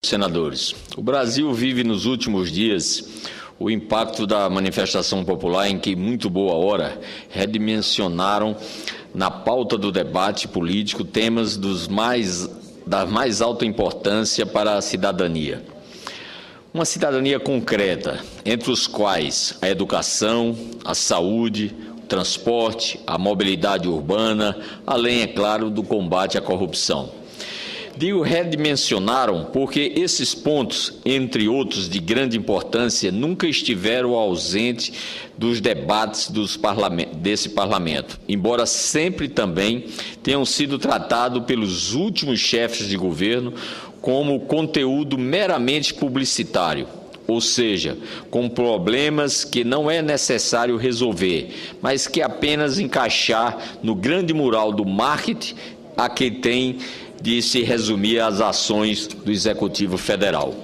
Senadores, o Brasil vive nos últimos dias o impacto da manifestação popular em que, muito boa hora, redimensionaram na pauta do debate político temas da mais alta importância para a cidadania. Uma cidadania concreta, entre os quais a educação, a saúde, o transporte, a mobilidade urbana, além, é claro, do combate à corrupção. Digo redimensionaram porque esses pontos, entre outros de grande importância, nunca estiveram ausentes dos debates desse parlamento, embora sempre também tenham sido tratados pelos últimos chefes de governo como conteúdo meramente publicitário, ou seja, com problemas que não é necessário resolver, mas que apenas encaixar no grande mural do marketing a que tem de se resumir as ações do Executivo Federal.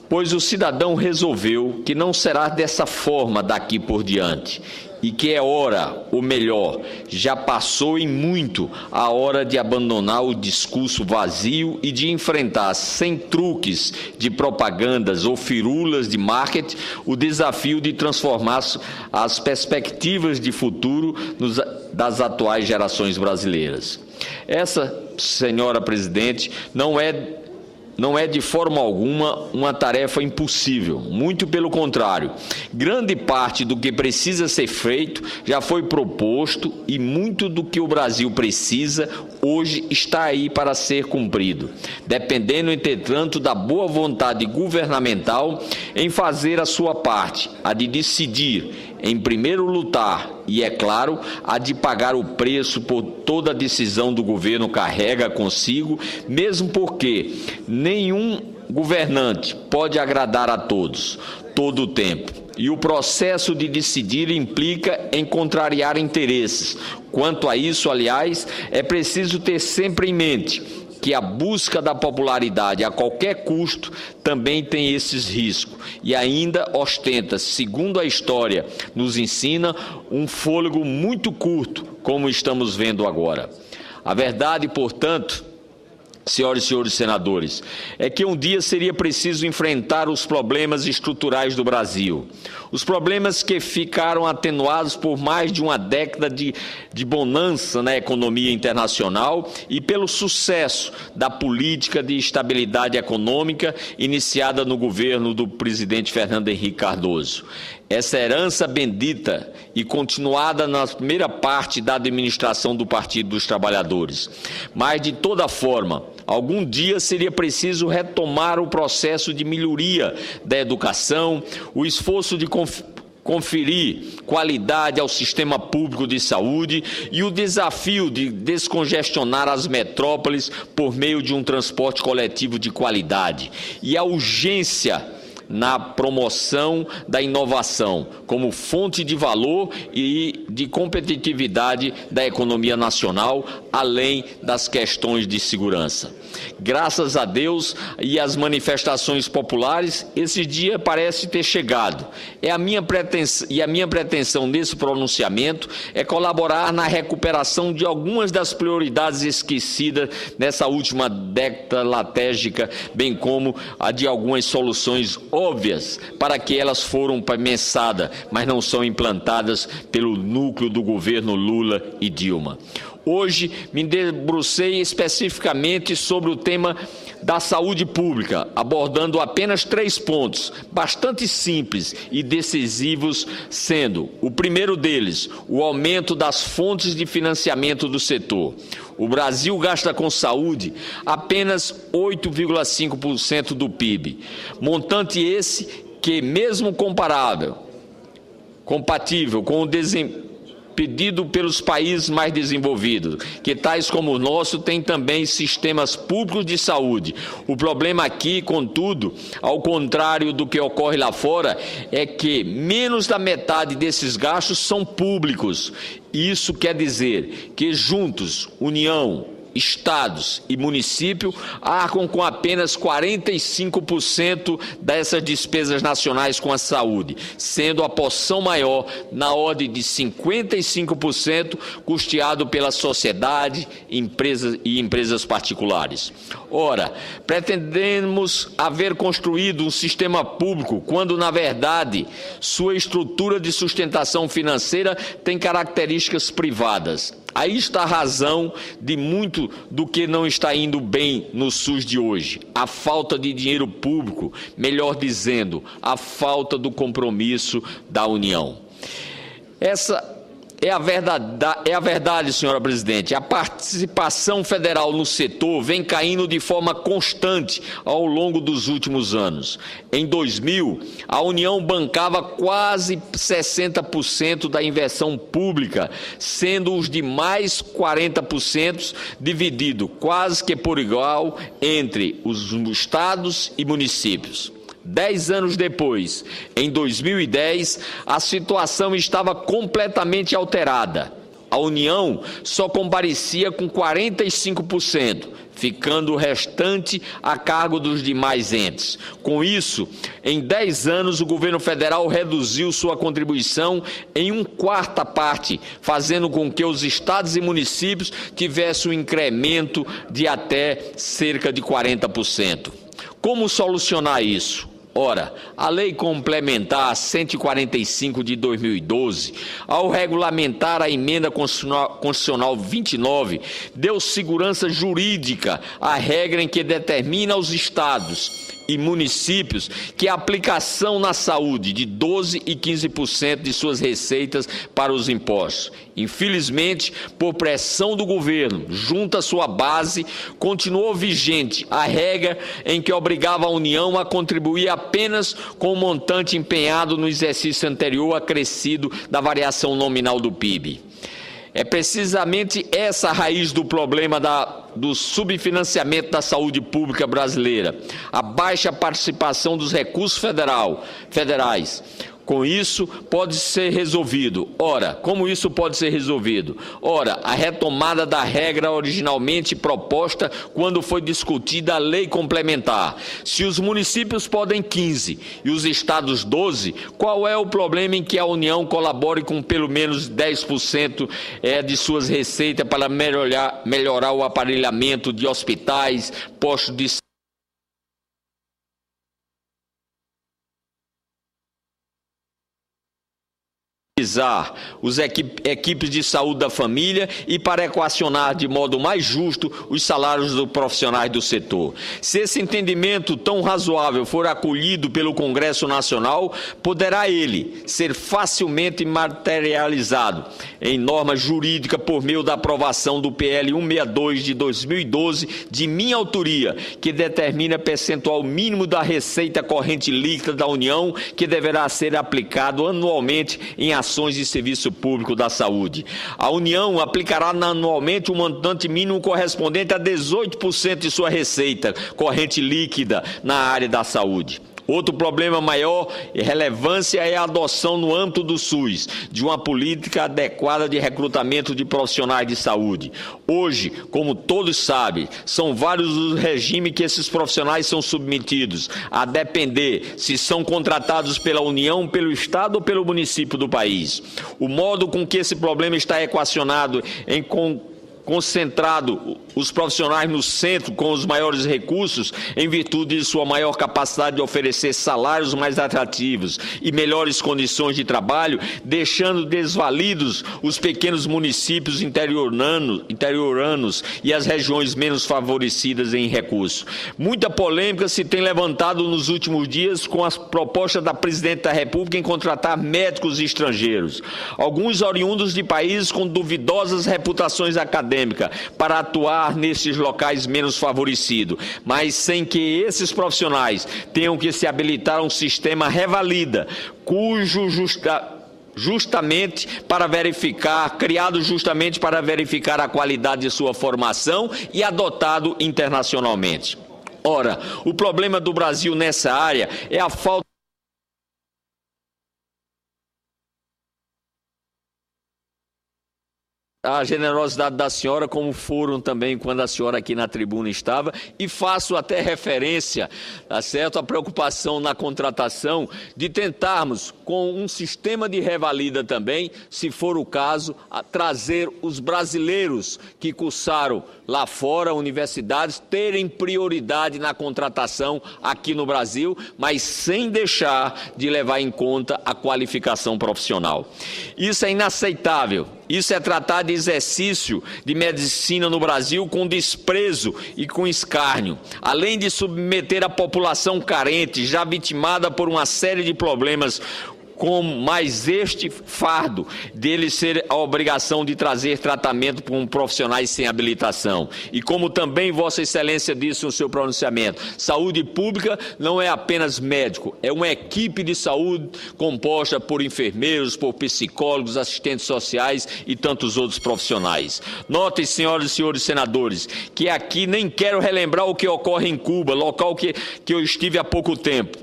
Pois o cidadão resolveu que não será dessa forma daqui por diante e que é hora, ou melhor, já passou em muito a hora de abandonar o discurso vazio e de enfrentar, sem truques de propagandas ou firulas de marketing, o desafio de transformar as perspectivas de futuro das atuais gerações brasileiras. Essa, senhora presidente, não é de forma alguma uma tarefa impossível, muito pelo contrário. Grande parte do que precisa ser feito já foi proposto e muito do que o Brasil precisa hoje está aí para ser cumprido, dependendo, entretanto, da boa vontade governamental em fazer a sua parte, a de decidir, em primeiro lutar e, é claro, a de pagar o preço por toda a decisão do governo carrega consigo, mesmo porque nenhum governante pode agradar a todos, todo o tempo. E o processo de decidir implica em contrariar interesses. Quanto a isso, aliás, é preciso ter sempre em mente que a busca da popularidade a qualquer custo também tem esses riscos e ainda ostenta, segundo a história nos ensina, um fôlego muito curto, como estamos vendo agora. A verdade, portanto, senhoras e senhores senadores, é que um dia seria preciso enfrentar os problemas estruturais do Brasil. Os problemas que ficaram atenuados por mais de uma década de bonança na economia internacional e pelo sucesso da política de estabilidade econômica iniciada no governo do presidente Fernando Henrique Cardoso. Essa herança bendita e continuada na primeira parte da administração do Partido dos Trabalhadores. Mas, de toda forma, algum dia seria preciso retomar o processo de melhoria da educação, o esforço de conferir qualidade ao sistema público de saúde e o desafio de descongestionar as metrópoles por meio de um transporte coletivo de qualidade e a urgência na promoção da inovação como fonte de valor e de competitividade da economia nacional, além das questões de segurança. Graças a Deus e às manifestações populares, esse dia parece ter chegado. A minha pretensão nesse pronunciamento é colaborar na recuperação de algumas das prioridades esquecidas nessa última década latégica, bem como a de algumas soluções óbvias para que elas foram pensadas, mas não são implantadas pelo núcleo do governo Lula e Dilma. Hoje me debrucei especificamente sobre o tema da saúde pública, abordando apenas 3 pontos, bastante simples e decisivos, sendo o primeiro deles o aumento das fontes de financiamento do setor. O Brasil gasta com saúde apenas 8,5% do PIB, montante esse que, mesmo compatível com o pedido pelos países mais desenvolvidos, que tais como o nosso têm também sistemas públicos de saúde. O problema aqui, contudo, ao contrário do que ocorre lá fora, é que menos da metade desses gastos são públicos. Isso quer dizer que juntos, União, estados e municípios arcam com apenas 45% dessas despesas nacionais com a saúde, sendo a porção maior, na ordem de 55%, custeado pela sociedade e empresas particulares. Ora, pretendemos haver construído um sistema público quando, na verdade, sua estrutura de sustentação financeira tem características privadas. Aí está a razão de muito do que não está indo bem no SUS de hoje. A falta de dinheiro público, melhor dizendo, a falta do compromisso da União. Essa é a verdade, senhora presidente. A participação federal no setor vem caindo de forma constante ao longo dos últimos anos. Em 2000, a União bancava quase 60% da inversão pública, sendo os demais 40% dividido quase que por igual entre os estados e municípios. 10 anos depois, em 2010, a situação estava completamente alterada. A União só comparecia com 45%, ficando o restante a cargo dos demais entes. Com isso, em 10 anos, o governo federal reduziu sua contribuição em 1/4 parte, fazendo com que os estados e municípios tivessem um incremento de até cerca de 40%. Como solucionar isso? Ora, a Lei Complementar 145 de 2012, ao regulamentar a Emenda Constitucional 29, deu segurança jurídica à regra em que determina aos estados e municípios que a aplicação na saúde de 12% e 15% de suas receitas para os impostos. Infelizmente, por pressão do governo, junto à sua base, continuou vigente a regra em que obrigava a União a contribuir apenas com o montante empenhado no exercício anterior acrescido da variação nominal do PIB. É precisamente essa a raiz do problema do subfinanciamento da saúde pública brasileira, a baixa participação dos recursos federais. Com isso, pode ser resolvido. Ora, como isso pode ser resolvido? Ora, a retomada da regra originalmente proposta quando foi discutida a lei complementar. Se os municípios podem 15% e os estados 12%, qual é o problema em que a União colabore com pelo menos 10% de suas receitas para melhorar o aparelhamento de hospitais, postos de os equipes de saúde da família e para equacionar de modo mais justo os salários dos profissionais do setor. Se esse entendimento tão razoável for acolhido pelo Congresso Nacional, poderá ele ser facilmente materializado em norma jurídica por meio da aprovação do PL 162 de 2012, de minha autoria, que determina percentual mínimo da receita corrente líquida da União que deverá ser aplicado anualmente em ações de serviço público da saúde. A União aplicará anualmente um montante mínimo correspondente a 18% de sua receita corrente líquida na área da saúde. Outro problema maior e relevância é a adoção no âmbito do SUS de uma política adequada de recrutamento de profissionais de saúde. Hoje, como todos sabem, são vários os regimes que esses profissionais são submetidos, a depender se são contratados pela União, pelo Estado ou pelo município do país. O modo com que esse problema está equacionado concentrado os profissionais no centro com os maiores recursos em virtude de sua maior capacidade de oferecer salários mais atrativos e melhores condições de trabalho, deixando desvalidos os pequenos municípios interioranos e as regiões menos favorecidas em recursos. Muita polêmica se tem levantado nos últimos dias com as propostas da Presidente da República em contratar médicos estrangeiros, alguns oriundos de países com duvidosas reputações acadêmicas, para atuar nesses locais menos favorecidos, mas sem que esses profissionais tenham que se habilitar a um sistema revalida, criado justamente para verificar a qualidade de sua formação e adotado internacionalmente. Ora, o problema do Brasil nessa área é a falta a generosidade da senhora, como foram também quando a senhora aqui na tribuna estava, e faço até referência, tá certo, a preocupação na contratação de tentarmos, com um sistema de revalida também, se for o caso, a trazer os brasileiros que cursaram lá fora, universidades, terem prioridade na contratação aqui no Brasil, mas sem deixar de levar em conta a qualificação profissional. Isso é inaceitável. Isso é tratar de exercício de medicina no Brasil com desprezo e com escárnio, além de submeter a população carente, já vitimada por uma série de problemas, com mais este fardo dele ser a obrigação de trazer tratamento com profissionais sem habilitação. E como também Vossa Excelência disse no seu pronunciamento, saúde pública não é apenas médico, é uma equipe de saúde composta por enfermeiros, por psicólogos, assistentes sociais e tantos outros profissionais. Notem, senhoras e senhores senadores, que aqui nem quero relembrar o que ocorre em Cuba, local que eu estive há pouco tempo,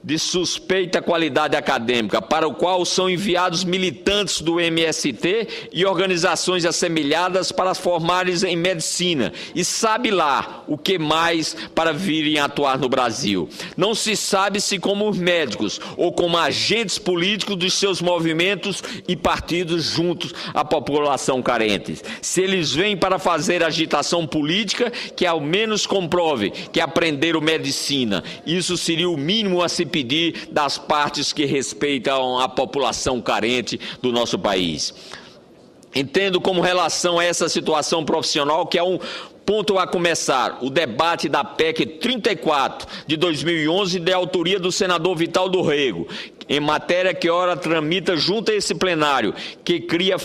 de suspeita qualidade acadêmica, para o qual são enviados militantes do MST e organizações assemelhadas para formarem em medicina, e sabe lá o que mais para virem atuar no Brasil. Não se sabe se como médicos ou como agentes políticos dos seus movimentos e partidos juntos à população carente. Se eles vêm para fazer agitação política, que ao menos comprove que aprenderam medicina. Isso seria o mínimo a se pedir das partes que respeitam a população carente do nosso país. Entendo como relação a essa situação profissional que é um ponto a começar, o debate da PEC 34 de 2011, de autoria do senador Vital do Rego, em matéria que ora tramita junto a esse plenário, que cria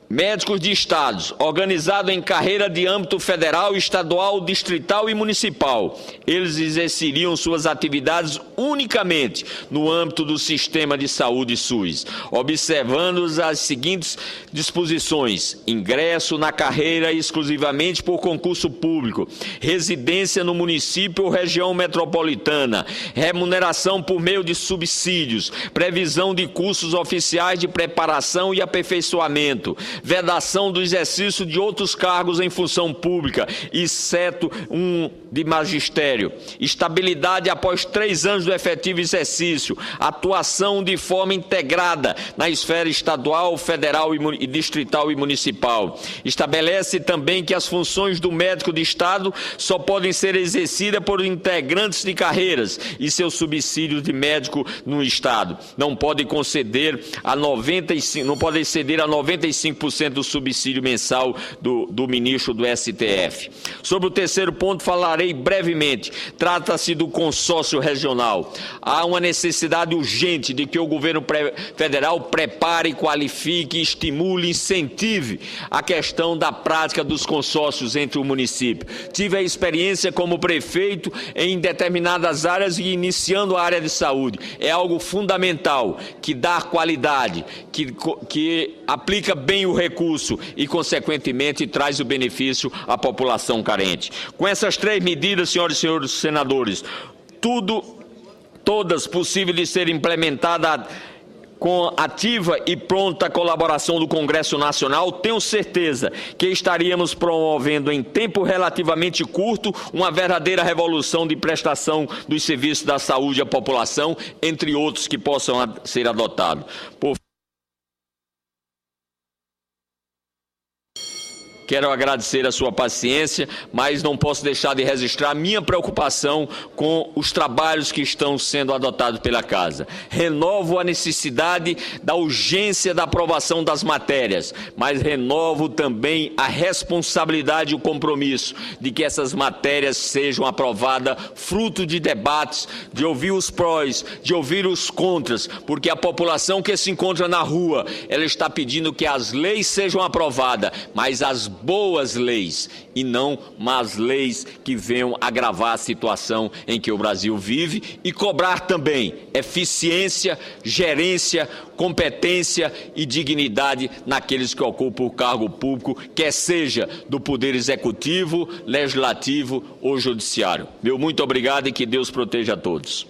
médicos de estados, organizados em carreira de âmbito federal, estadual, distrital e municipal. Eles exerceriam suas atividades unicamente no âmbito do sistema de saúde SUS, observando as seguintes disposições: ingresso na carreira exclusivamente por concurso público, residência no município ou região metropolitana, remuneração por meio de subsídios, previsão de cursos oficiais de preparação e aperfeiçoamento, vedação do exercício de outros cargos em função pública, exceto um de magistério, estabilidade após 3 anos do efetivo exercício, atuação de forma integrada na esfera estadual, federal e distrital e municipal. Estabelece também que as funções do médico de Estado só podem ser exercidas por integrantes de carreiras e seus subsídios de médico no Estado. Não pode conceder a 95% do subsídio mensal do ministro do STF. Sobre o terceiro ponto, falarei brevemente. Trata-se do consórcio regional. Há uma necessidade urgente de que o governo federal prepare, qualifique, estimule, incentive a questão da prática dos consórcios entre o município. Tive a experiência como prefeito em determinadas áreas e iniciando a área de saúde. É algo fundamental, que dá qualidade, que aplica bem o recurso e, consequentemente, traz o benefício à população carente. Com essas 3 medidas, senhoras e senhores senadores, todas possíveis de serem implementadas com ativa e pronta colaboração do Congresso Nacional, tenho certeza que estaríamos promovendo em tempo relativamente curto uma verdadeira revolução de prestação dos serviços da saúde à população, entre outros que possam ser adotados. Quero agradecer a sua paciência, mas não posso deixar de registrar minha preocupação com os trabalhos que estão sendo adotados pela Casa. Renovo a necessidade da urgência da aprovação das matérias, mas renovo também a responsabilidade e o compromisso de que essas matérias sejam aprovadas fruto de debates, de ouvir os prós, de ouvir os contras, porque a população que se encontra na rua, ela está pedindo que as leis sejam aprovadas, mas as boas leis e não más leis que venham agravar a situação em que o Brasil vive, e cobrar também eficiência, gerência, competência e dignidade naqueles que ocupam o cargo público, quer seja do Poder Executivo, Legislativo ou Judiciário. Meu muito obrigado e que Deus proteja a todos.